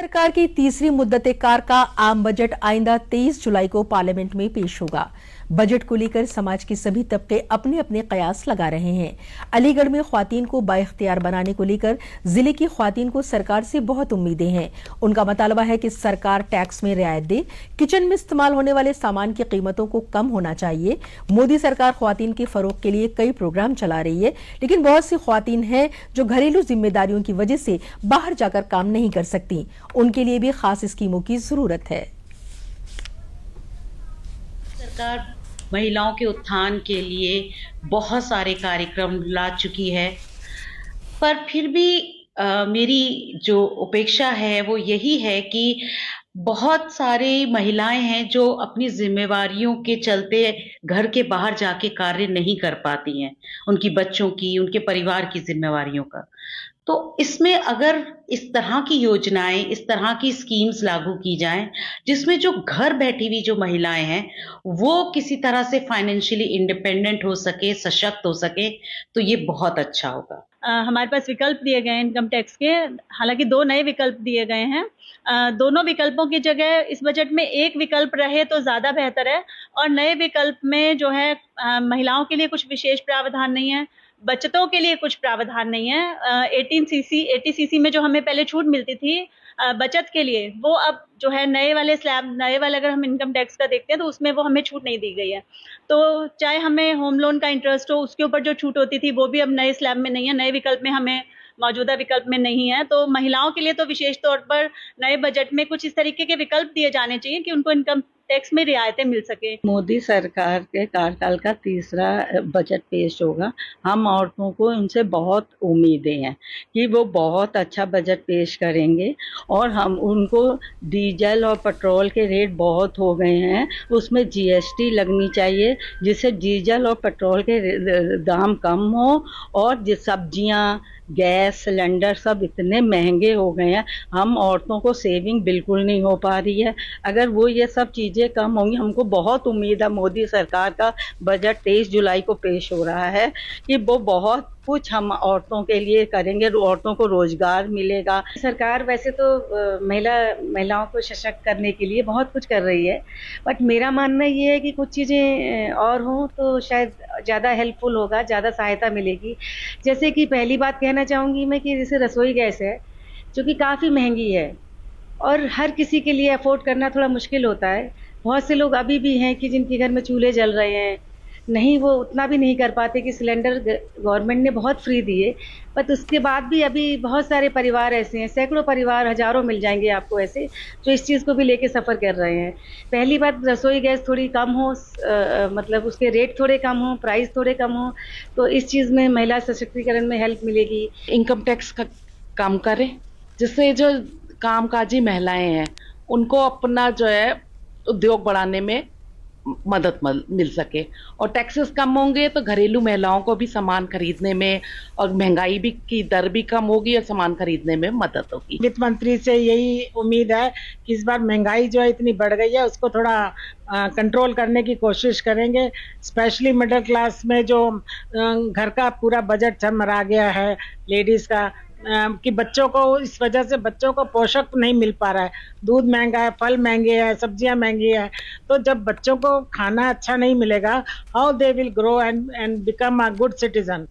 सरकार की तीसरी मुद्दत-ए-कार का आम बजट आइंदा 23 जुलाई को पार्लियामेंट में पेश होगा। बजट को लेकर समाज के सभी तबके अपने अपने कयास लगा रहे हैं। अलीगढ़ में ख्वातीन को बाइख्तियार बनाने को लेकर जिले की ख्वातीन को सरकार से बहुत उम्मीदें हैं। उनका मुतालबा है कि सरकार टैक्स में रियायत दे, किचन में इस्तेमाल होने वाले सामान की कीमतों को कम होना चाहिए। मोदी सरकार ख्वातीन के फरोग के लिए कई प्रोग्राम चला रही है, लेकिन बहुत सी ख्वातीन हैं जो घरेलू जिम्मेदारियों की वजह से बाहर जाकर काम नहीं कर सकती। उनके लिए भी खास स्कीमों की जरूरत है। सरकार महिलाओं के उत्थान के लिए बहुत सारे कार्यक्रम ला चुकी है, पर फिर भी मेरी जो उपेक्षा है वो यही है कि बहुत सारी महिलाएं हैं जो अपनी जिम्मेवारियों के चलते घर के बाहर जाके कार्य नहीं कर पाती हैं, उनकी बच्चों की, उनके परिवार की जिम्मेवारियों का। तो इसमें अगर इस तरह की योजनाएं, इस तरह की स्कीम्स लागू की जाएं, जिसमें जो घर बैठी हुई जो महिलाएं हैं वो किसी तरह से फाइनेंशियली इंडिपेंडेंट हो सके, सशक्त हो सके, तो ये बहुत अच्छा होगा। हमारे पास विकल्प दिए गए हैं इनकम टैक्स के, हालांकि 2 नए विकल्प दिए गए हैं। दोनों विकल्पों की जगह इस बजट में एक विकल्प रहे तो ज़्यादा बेहतर है। और नए विकल्प में जो है महिलाओं के लिए कुछ विशेष प्रावधान नहीं है, बचतों के लिए कुछ प्रावधान नहीं है। 80 सीसी में जो हमें पहले छूट मिलती थी बचत के लिए, वो अब जो है नए वाले अगर हम इनकम टैक्स का देखते हैं तो उसमें वो हमें छूट नहीं दी गई है। तो चाहे हमें होम लोन का इंटरेस्ट हो, उसके ऊपर जो छूट होती थी वो भी अब नए स्लैब में नहीं है, नए विकल्प में हमें मौजूदा विकल्प में नहीं है। तो महिलाओं के लिए तो विशेष तौर पर नए बजट में कुछ इस तरीके के विकल्प दिए जाने चाहिए कि उनको इनकम टैक्स में रियायतें मिल सके। मोदी सरकार के कार्यकाल का तीसरा बजट पेश होगा। हम औरतों को उनसे बहुत उम्मीदें हैं कि वो बहुत अच्छा बजट पेश करेंगे। और हम उनको डीजल और पेट्रोल के रेट बहुत हो गए हैं, उसमें जीएसटी लगनी चाहिए जिससे डीजल और पेट्रोल के दाम कम हो। और जो सब्जियां, गैस सिलेंडर सब इतने महंगे हो गए हैं, हम औरतों को सेविंग बिल्कुल नहीं हो पा रही है। अगर वो ये सब चीज़ें कम होंगी, हमको बहुत उम्मीद है मोदी सरकार का बजट 23 जुलाई को पेश हो रहा है कि वो बहुत कुछ हम औरतों के लिए करेंगे, औरतों को रोजगार मिलेगा। सरकार वैसे तो महिलाओं को सशक्त करने के लिए बहुत कुछ कर रही है, बट मेरा मानना ये है कि कुछ चीज़ें और हों तो शायद ज़्यादा हेल्पफुल होगा, ज़्यादा सहायता मिलेगी। जैसे कि पहली बात कहना चाहूँगी मैं कि जैसे रसोई गैस है जो कि काफ़ी महंगी है और हर किसी के लिए अफोर्ड करना थोड़ा मुश्किल होता है। बहुत से लोग अभी भी हैं कि जिनके घर में चूल्हे जल रहे हैं, नहीं वो उतना भी नहीं कर पाते कि सिलेंडर गवर्नमेंट ने बहुत फ्री दिए, बट उसके बाद भी अभी बहुत सारे परिवार ऐसे हैं, सैकड़ों परिवार, हजारों मिल जाएंगे आपको ऐसे, जो इस चीज़ को भी लेके सफ़र कर रहे हैं। पहली बात, रसोई गैस थोड़ी कम हो, मतलब उसके रेट थोड़े कम हो, प्राइस थोड़े कम हो, तो इस चीज़ में महिला सशक्तिकरण में हेल्प मिलेगी। इनकम टैक्स का कम करें जिससे जो कामकाजी महिलाएं हैं उनको अपना जो है उद्योग बढ़ाने में मदद मिल सके। और टैक्सेस कम होंगे तो घरेलू महिलाओं को भी सामान खरीदने में और महंगाई भी की दर भी कम होगी और सामान खरीदने में मदद होगी। वित्त मंत्री से यही उम्मीद है कि इस बार महंगाई जो है इतनी बढ़ गई है उसको थोड़ा कंट्रोल करने की कोशिश करेंगे। स्पेशली मिडिल क्लास में जो घर का पूरा बजट चरमरा गया है लेडीज का, कि बच्चों को इस वजह से बच्चों को पोषक नहीं मिल पा रहा है, दूध महंगा है, फल महंगे हैं, सब्जियां महंगी हैं। तो जब बच्चों को खाना अच्छा नहीं मिलेगा, how they will grow and become a good citizen.